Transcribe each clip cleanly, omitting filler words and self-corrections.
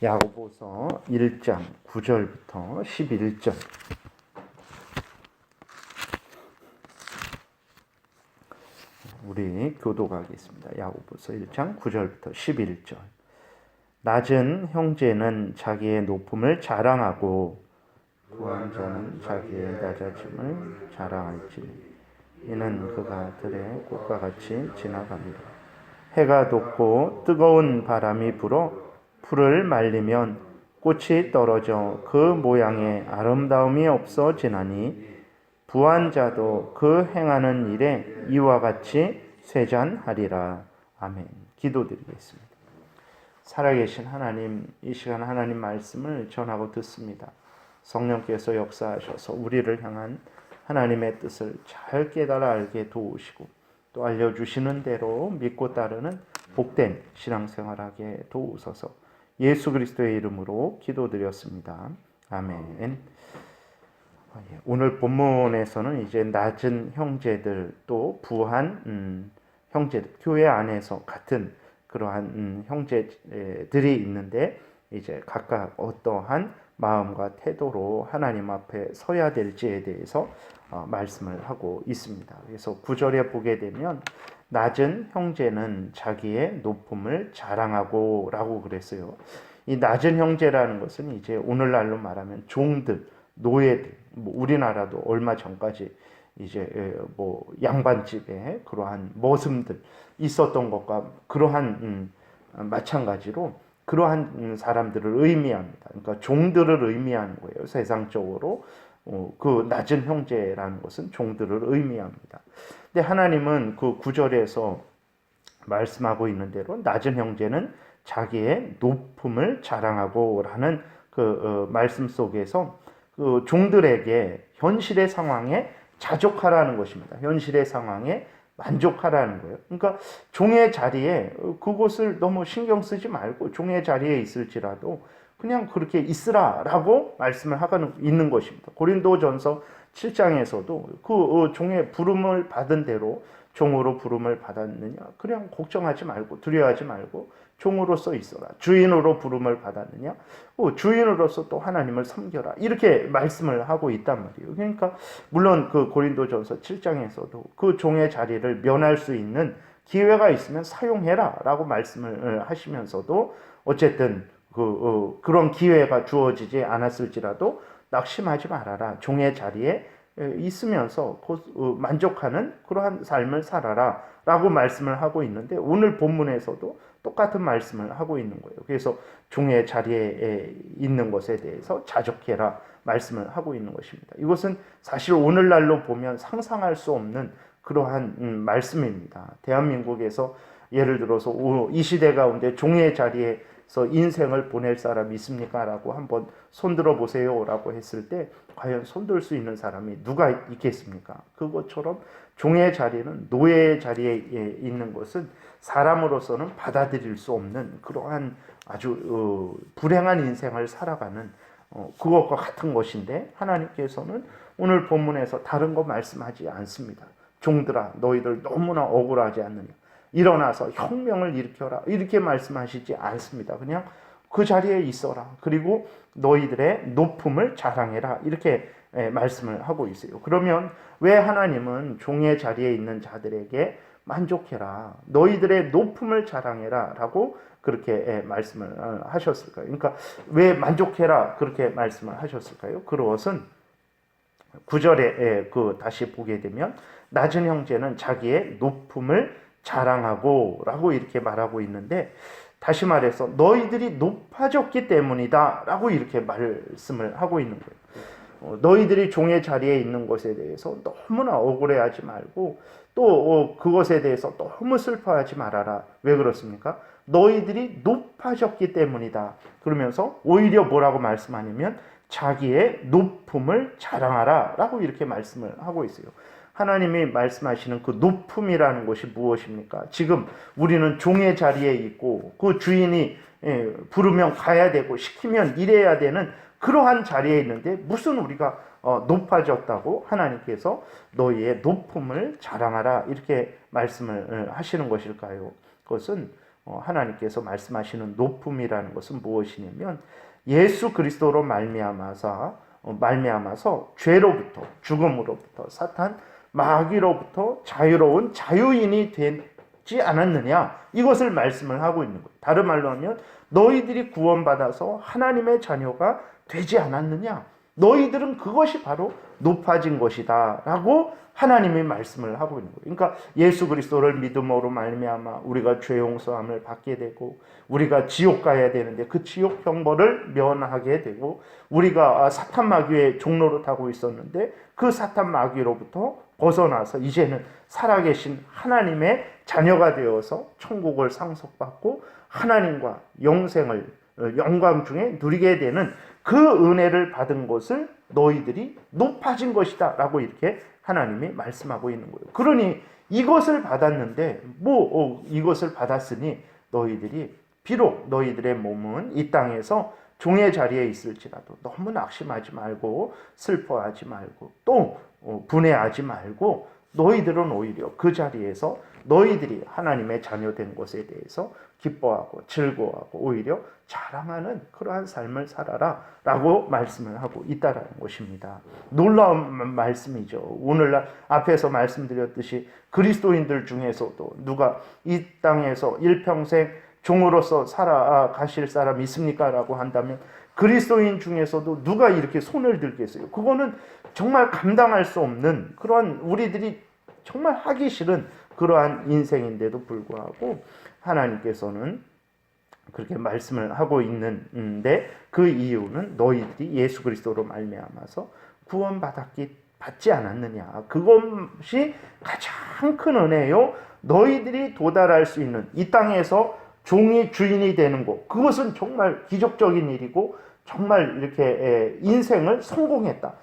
야고보서 1장 9절부터 11절. 우리 교독하겠습니다. 야고보서 1장 9절부터 11절. 낮은 형제는 자기의 높음을 자랑하고 부한 자는 자기의 낮아짐을 자랑할지니 이는 그가 들의 꽃과 같이 지나갑니다. 해가 돋고 뜨거운 바람이 불어 풀을 말리면 꽃이 떨어져 그 모양의 아름다움이 없어지나니 부한 자도 그 행하는 일에 이와 같이 쇠잔하리라. 아멘. 기도드리겠습니다. 살아계신 하나님, 이 시간 하나님 말씀을 전하고 듣습니다. 성령께서 역사하셔서 우리를 향한 하나님의 뜻을 잘 깨달아 알게 도우시고 또 알려주시는 대로 믿고 따르는 복된 신앙생활하게 도우소서. 예수 그리스도의 이름으로 기도드렸습니다. 아멘. 오늘 본문에서는 이제 낮은 형제들 또 부한 형제들, 교회 안에서 같은 그러한 형제들이 있는데 이제 각각 어떠한 마음과 태도로 하나님 앞에 서야 될지에 대해서 말씀을 하고 있습니다. 그래서 9절에 보게 되면 낮은 형제는 자기의 높음을 자랑하고 라고 그랬어요. 이 낮은 형제라는 것은 이제 오늘날로 말하면 종들, 노예들, 우리나라도 얼마 전까지 이제 양반집에 그러한 머슴들 있었던 것과 그러한 마찬가지로 그러한 사람들을 의미합니다. 그러니까 종들을 의미하는 거예요. 세상적으로 그 낮은 형제라는 것은 종들을 의미합니다. 근데 하나님은 그 9절에서 말씀하고 있는 대로 낮은 형제는 자기의 높음을 자랑하고라는 그 말씀 속에서 그 종들에게 현실의 상황에 자족하라는 것입니다. 현실의 상황에 만족하라는 거예요. 그러니까 종의 자리에 그것을 너무 신경 쓰지 말고 종의 자리에 있을지라도 그냥 그렇게 있으라라고 말씀을 하고 있는 것입니다. 고린도전서 7장에서도 그 종의 부름을 받은 대로 종으로 부름을 받았느냐 그냥 걱정하지 말고 두려워하지 말고 종으로서 있어라. 주인으로 부름을 받았느냐 주인으로서 또 하나님을 섬겨라. 이렇게 말씀을 하고 있단 말이에요. 그러니까 물론 그 고린도전서 7장에서도 그 종의 자리를 면할 수 있는 기회가 있으면 사용해라 라고 말씀을 하시면서도 어쨌든 그런 기회가 주어지지 않았을지라도 낙심하지 말아라. 종의 자리에 있으면서 만족하는 그러한 삶을 살아라 라고 말씀을 하고 있는데 오늘 본문에서도 똑같은 말씀을 하고 있는 거예요. 그래서 종의 자리에 있는 것에 대해서 자족해라 말씀을 하고 있는 것입니다. 이것은 사실 오늘날로 보면 상상할 수 없는 그러한 말씀입니다. 대한민국에서 예를 들어서 이 시대 가운데 종의 자리에서 인생을 보낼 사람이 있습니까? 라고 한번 손들어 보세요 라고 했을 때 과연 손들 수 있는 사람이 누가 있겠습니까? 그것처럼 종의 자리는 노예의 자리에 있는 것은 사람으로서는 받아들일 수 없는 그러한 아주 불행한 인생을 살아가는 그것과 같은 것인데 하나님께서는 오늘 본문에서 다른 거 말씀하지 않습니다. 종들아 너희들 너무나 억울하지 않느냐 일어나서 혁명을 일으켜라 이렇게 말씀하시지 않습니다. 그냥 그 자리에 있어라. 그리고 너희들의 높음을 자랑해라. 이렇게 말씀을 하고 있어요. 그러면 왜 하나님은 종의 자리에 있는 자들에게 만족해라. 너희들의 높음을 자랑해라. 라고 그렇게 말씀을 하셨을까요? 그러니까 왜 만족해라. 그렇게 말씀을 하셨을까요? 그것은 9절에 다시 보게 되면 낮은 형제는 자기의 높음을 자랑하고 라고 이렇게 말하고 있는데 다시 말해서 너희들이 높아졌기 때문이다 라고 이렇게 말씀을 하고 있는 거예요. 너희들이 종의 자리에 있는 것에 대해서 너무나 억울해하지 말고 또 그것에 대해서 너무 슬퍼하지 말아라. 왜 그렇습니까? 너희들이 높아졌기 때문이다. 그러면서 오히려 뭐라고 말씀하냐면 자기의 높음을 자랑하라 라고 이렇게 말씀을 하고 있어요. 하나님이 말씀하시는 그 높음이라는 것이 무엇입니까? 지금 우리는 종의 자리에 있고 그 주인이 부르면 가야 되고 시키면 일해야 되는 그러한 자리에 있는데 무슨 우리가 높아졌다고 하나님께서 너희의 높음을 자랑하라 이렇게 말씀을 하시는 것일까요? 그것은 하나님께서 말씀하시는 높음이라는 것은 무엇이냐면 예수 그리스도로 말미암아서 죄로부터, 죽음으로부터, 사탄 마귀로부터 자유로운 자유인이 되지 않았느냐, 이것을 말씀을 하고 있는 거예요. 다른 말로 하면 너희들이 구원받아서 하나님의 자녀가 되지 않았느냐, 너희들은 그것이 바로 높아진 것이다 라고 하나님이 말씀을 하고 있는 거예요. 그러니까 예수 그리스도를 믿음으로 말미암아 우리가 죄 용서함을 받게 되고, 우리가 지옥 가야 되는데 그 지옥 형벌을 면하게 되고, 우리가 사탄 마귀의 종로로 타고 있었는데 그 사탄 마귀로부터 벗어나서 이제는 살아계신 하나님의 자녀가 되어서 천국을 상속받고 하나님과 영생을 영광 중에 누리게 되는 그 은혜를 받은 것을 너희들이 높아진 것이다 라고 이렇게 하나님이 말씀하고 있는 거예요. 그러니 이것을 받았는데 이것을 받았으니 너희들이 비록 너희들의 몸은 이 땅에서 종의 자리에 있을지라도 너무 낙심하지 말고 슬퍼하지 말고 또 분해하지 말고, 너희들은 오히려 그 자리에서 너희들이 하나님의 자녀된 것에 대해서 기뻐하고 즐거워하고 오히려 자랑하는 그러한 삶을 살아라 라고 말씀을 하고 있다라는 것입니다. 놀라운 말씀이죠. 오늘날 앞에서 말씀드렸듯이 그리스도인들 중에서도 누가 이 땅에서 일평생 종으로서 살아가실 사람 있습니까? 라고 한다면 그리스도인 중에서도 누가 이렇게 손을 들겠어요? 그거는 정말 감당할 수 없는 그런, 우리들이 정말 하기 싫은 그러한 인생인데도 불구하고 하나님께서는 그렇게 말씀을 하고 있는데, 그 이유는 너희들이 예수 그리스도로 말미암아서 받지 않았느냐, 그것이 가장 큰 은혜요. 너희들이 도달할 수 있는 이 땅에서 종이 주인이 되는 것, 그것은 정말 기적적인 일이고 정말 이렇게 인생을 성공했다.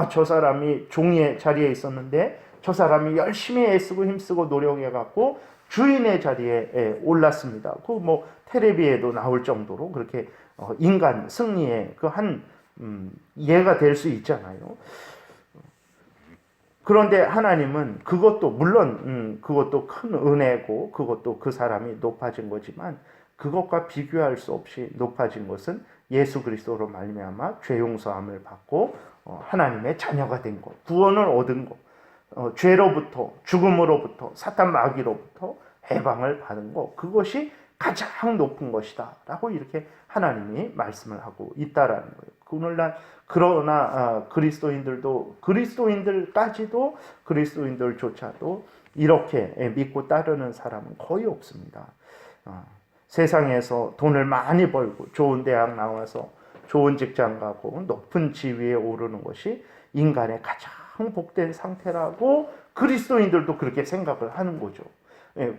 저 사람이 종의 자리에 있었는데 저 사람이 열심히 애쓰고 힘쓰고 노력해갖고 주인의 자리에 올랐습니다. 그 텔레비에도 나올 정도로 그렇게 인간 승리의 그 한 예가 될 수 있잖아요. 그런데 하나님은 그것도 물론 그것도 큰 은혜고 그것도 그 사람이 높아진 거지만, 그것과 비교할 수 없이 높아진 것은 예수 그리스도로 말미암아 죄 용서함을 받고 하나님의 자녀가 된 것, 구원을 얻은 것, 죄로부터, 죽음으로부터, 사탄 마귀로부터 해방을 받은 것, 그것이 가장 높은 것이다 라고 이렇게 하나님이 말씀을 하고 있다라는 거예요. 오늘날 그러나 그리스도인들조차도 이렇게 믿고 따르는 사람은 거의 없습니다. 세상에서 돈을 많이 벌고 좋은 대학 나와서 좋은 직장 가고 높은 지위에 오르는 것이 인간의 가장 복된 상태라고 그리스도인들도 그렇게 생각을 하는 거죠.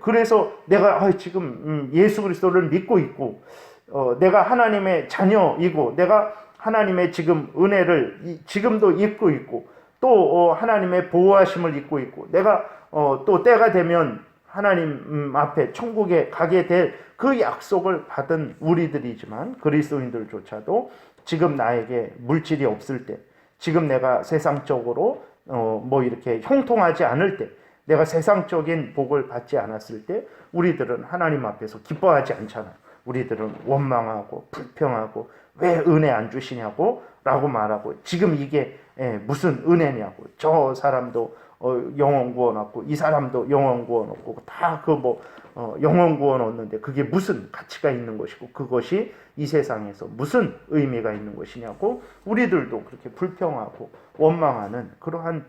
그래서 내가 지금 예수 그리스도를 믿고 있고, 내가 하나님의 자녀이고, 내가 하나님의 지금 은혜를 지금도 입고 있고, 또 하나님의 보호하심을 입고 있고, 내가 또 때가 되면 하나님 앞에 천국에 가게 될 그 약속을 받은 우리들이지만, 그리스도인들조차도 지금 나에게 물질이 없을 때, 지금 내가 세상적으로 이렇게 형통하지 않을 때, 내가 세상적인 복을 받지 않았을 때 우리들은 하나님 앞에서 기뻐하지 않잖아요. 우리들은 원망하고 불평하고 왜 은혜 안 주시냐고 라고 말하고, 지금 이게 무슨 은혜냐고, 저 사람도 영원 구원 얻고 이 사람도 영원 구원 얻고 다 영원 구원 얻는데 그게 무슨 가치가 있는 것이고 그것이 이 세상에서 무슨 의미가 있는 것이냐고 우리들도 그렇게 불평하고 원망하는 그러한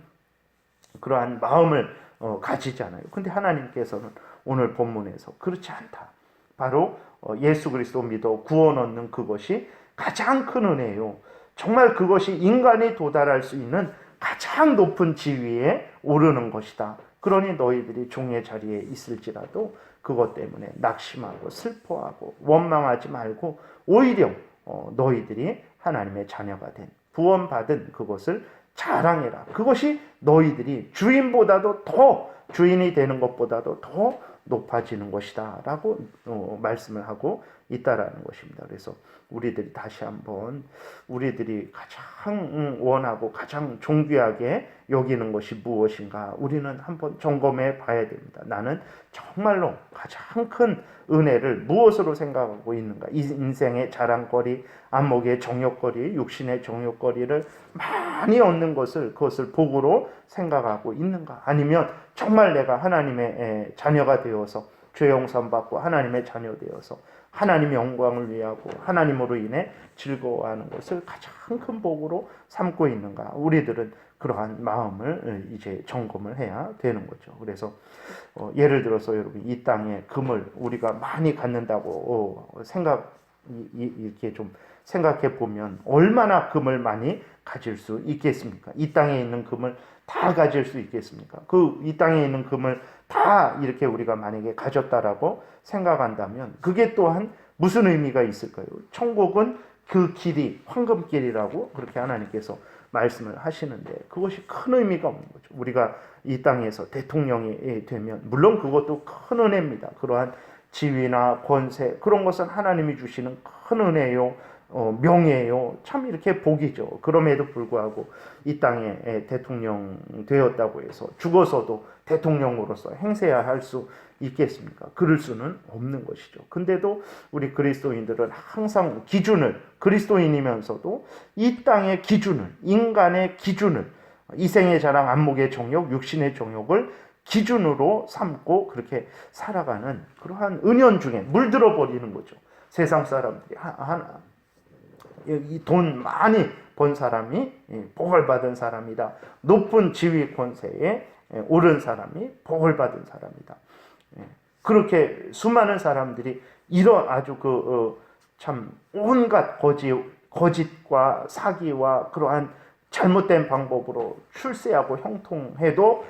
마음을 가지잖아요. 근데 하나님께서는 오늘 본문에서 그렇지 않다. 바로 예수 그리스도 믿어 구원 얻는 그것이 가장 큰 은혜요. 정말 그것이 인간이 도달할 수 있는 가장 높은 지위에 오르는 것이다. 그러니 너희들이 종의 자리에 있을지라도 그것 때문에 낙심하고 슬퍼하고 원망하지 말고 오히려 너희들이 하나님의 자녀가 된, 구원받은 그것을 자랑해라. 그것이 너희들이 주인보다도 더, 주인이 되는 것보다도 더 높아지는 것이다 라고 말씀을 하고 있다라는 것입니다. 그래서 우리들이 다시 한번 우리들이 가장 원하고 가장 존귀하게 여기는 것이 무엇인가 우리는 한번 점검해 봐야 됩니다. 나는 정말로 가장 큰 은혜를 무엇으로 생각하고 있는가? 이 인생의 자랑거리, 안목의 정욕거리, 육신의 정욕거리를 많이 얻는 것을 그것을 복으로 생각하고 있는가? 아니면 정말 내가 하나님의 자녀가 되어서 죄 용서 받고 하나님의 자녀 되어서 하나님의 영광을 위하고 하나님으로 인해 즐거워하는 것을 가장 큰 복으로 삼고 있는가? 우리들은 그러한 마음을 이제 점검을 해야 되는 거죠. 그래서 예를 들어서 여러분 이 땅에 금을 우리가 많이 갖는다고 이렇게 좀 생각해 보면 얼마나 금을 많이 가질 수 있겠습니까? 이 땅에 있는 금을 다 가질 수 있겠습니까? 이 땅에 있는 금을 다 이렇게 우리가 만약에 가졌다라고 생각한다면 그게 또한 무슨 의미가 있을까요? 천국은 그 길이 황금길이라고 그렇게 하나님께서 말씀을 하시는데 그것이 큰 의미가 없는 거죠. 우리가 이 땅에서 대통령이 되면 물론 그것도 큰 은혜입니다. 그러한 지위나 권세 그런 것은 하나님이 주시는 큰 은혜요. 명예요. 참 이렇게 복이죠. 그럼에도 불구하고 이 땅에 대통령 되었다고 해서 죽어서도 대통령으로서 행세해야 할 수 있겠습니까? 그럴 수는 없는 것이죠. 근데도 우리 그리스도인들은 항상 기준을 그리스도인이면서도 이 땅의 기준을 인간의 기준을 이생의 자랑, 안목의 정욕, 육신의 정욕을 기준으로 삼고 그렇게 살아가는 그러한 은연중에 물들어 버리는 거죠. 세상 사람들이 이 돈 많이 번 사람이 복을 받은 사람이다. 높은 지위 권세에 오른 사람이 복을 받은 사람이다. 그렇게 수많은 사람들이 이런 아주 참 온갖 거짓과 사기와 그러한 잘못된 방법으로 출세하고 형통해도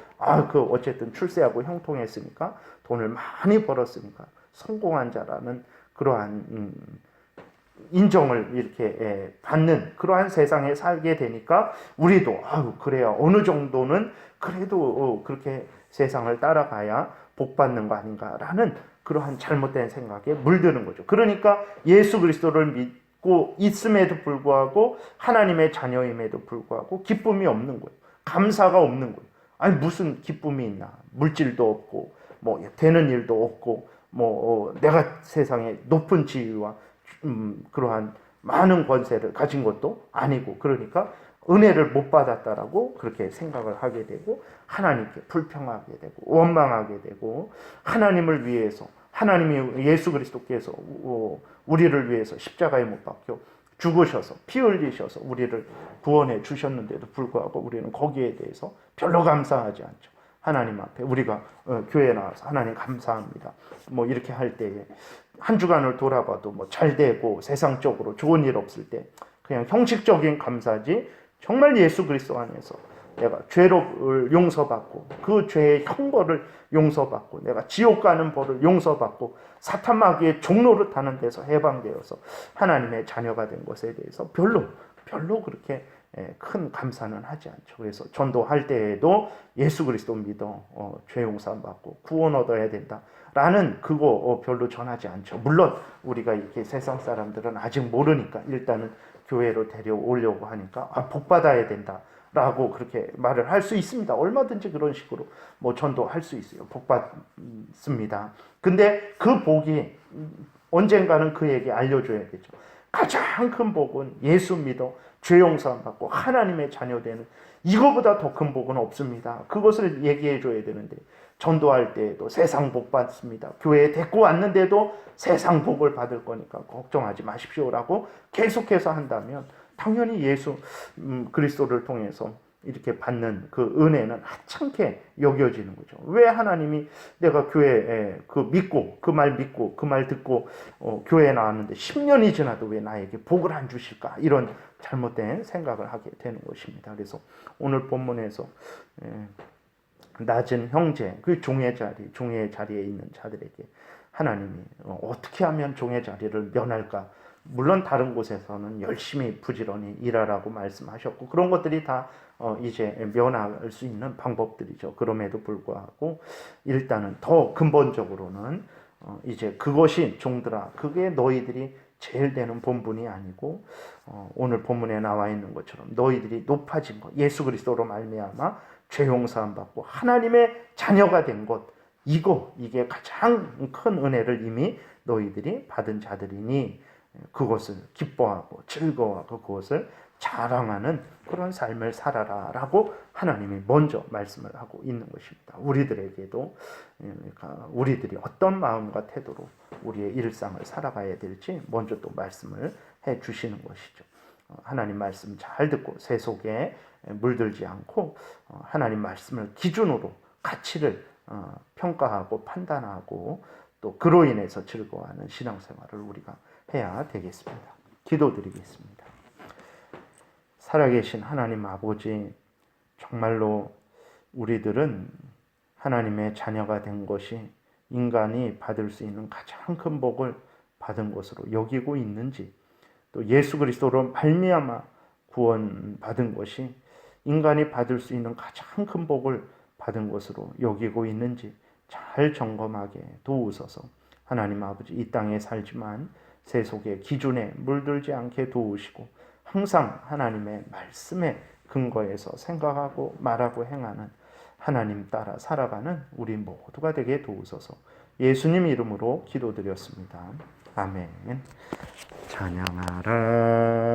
어쨌든 출세하고 형통했으니까 돈을 많이 벌었으니까 성공한 자라는 그러한 인정을 이렇게 받는 그러한 세상에 살게 되니까 우리도 그래야 어느 정도는 그래도 그렇게 세상을 따라가야 복 받는 거 아닌가라는 그러한 잘못된 생각에 물드는 거죠. 그러니까 예수 그리스도를 믿고 있음에도 불구하고 하나님의 자녀임에도 불구하고 기쁨이 없는 거예요. 감사가 없는 거예요. 아니 무슨 기쁨이 있나? 물질도 없고 뭐 되는 일도 없고 내가 세상에 높은 지위와 그러한 많은 권세를 가진 것도 아니고 그러니까 은혜를 못 받았다라고 그렇게 생각을 하게 되고 하나님께 불평하게 되고 원망하게 되고 하나님을 위해서 하나님이 예수 그리스도께서 우리를 위해서 십자가에 못 박혀 죽으셔서 피 흘리셔서 우리를 구원해 주셨는데도 불구하고 우리는 거기에 대해서 별로 감사하지 않죠. 하나님 앞에 우리가 교회에 나와서 하나님 감사합니다. 이렇게 할 때에 한 주간을 돌아봐도 잘 되고 세상적으로 좋은 일 없을 때 그냥 형식적인 감사지 정말 예수 그리스도 안에서 내가 죄를 용서받고 그 죄의 형벌을 용서받고 내가 지옥 가는 벌을 용서받고 사탄 마귀의 종로를 타는 데서 해방되어서 하나님의 자녀가 된 것에 대해서 별로 그렇게 큰 감사는 하지 않죠. 그래서 전도할 때에도 예수 그리스도 믿어 죄 용서 받고 구원 얻어야 된다라는 그거 별로 전하지 않죠. 물론 우리가 이렇게 세상 사람들은 아직 모르니까 일단은 교회로 데려오려고 하니까 복 받아야 된다라고 그렇게 말을 할 수 있습니다. 얼마든지 그런 식으로 전도할 수 있어요. 복 받습니다. 근데 그 복이 언젠가는 그에게 알려줘야 되죠. 가장 큰 복은 예수 믿어 죄 용서 받고 하나님의 자녀 되는 이거보다 더 큰 복은 없습니다. 그것을 얘기해 줘야 되는데 전도할 때에도 세상 복 받습니다. 교회에 데리고 왔는데도 세상 복을 받을 거니까 걱정하지 마십시오라고 계속해서 한다면 당연히 예수 그리스도를 통해서 이렇게 받는 그 은혜는 하찮게 여겨지는 거죠. 왜 하나님이 내가 교회에 믿고 그 말 듣고 교회에 나왔는데 10년이 지나도 왜 나에게 복을 안 주실까? 이런 잘못된 생각을 하게 되는 것입니다. 그래서 오늘 본문에서 낮은 형제, 그 종의 자리에 있는 자들에게 하나님이 어떻게 하면 종의 자리를 면할까? 물론 다른 곳에서는 열심히 부지런히 일하라고 말씀하셨고 그런 것들이 다 이제 면할 수 있는 방법들이죠. 그럼에도 불구하고 일단은 더 근본적으로는 이제 그것이 종들아 그게 너희들이 제일 되는 본분이 아니고 오늘 본문에 나와 있는 것처럼 너희들이 높아진 것 예수 그리스도로 말미암아 죄 용서함 받고 하나님의 자녀가 된 것 이게 가장 큰 은혜를 이미 너희들이 받은 자들이니 그것을 기뻐하고 즐거워하고 그것을 자랑하는 그런 삶을 살아라 라고 하나님이 먼저 말씀을 하고 있는 것입니다. 우리들에게도 그러니까 우리들이 어떤 마음과 태도로 우리의 일상을 살아가야 될지 먼저 또 말씀을 해 주시는 것이죠. 하나님 말씀 잘 듣고 새 속에 물들지 않고 하나님 말씀을 기준으로 가치를 평가하고 판단하고 또 그로 인해서 즐거워하는 신앙생활을 우리가 해야 되겠습니다. 기도드리겠습니다. 살아계신 하나님 아버지, 정말로 우리들은 하나님의 자녀가 된 것이 인간이 받을 수 있는 가장 큰 복을 받은 것으로 여기고 있는지, 또 예수 그리스도로 말미암아 구원받은 것이 인간이 받을 수 있는 가장 큰 복을 받은 것으로 여기고 있는지 잘 점검하게 도우소서. 하나님 아버지, 이 땅에 살지만 세속의 기준에 물들지 않게 도우시고 항상 하나님의 말씀에 근거해서 생각하고 말하고 행하는 하나님 따라 살아가는 우리 모두가 되게 도우소서. 예수님 이름으로 기도드렸습니다. 아멘. 찬양하라.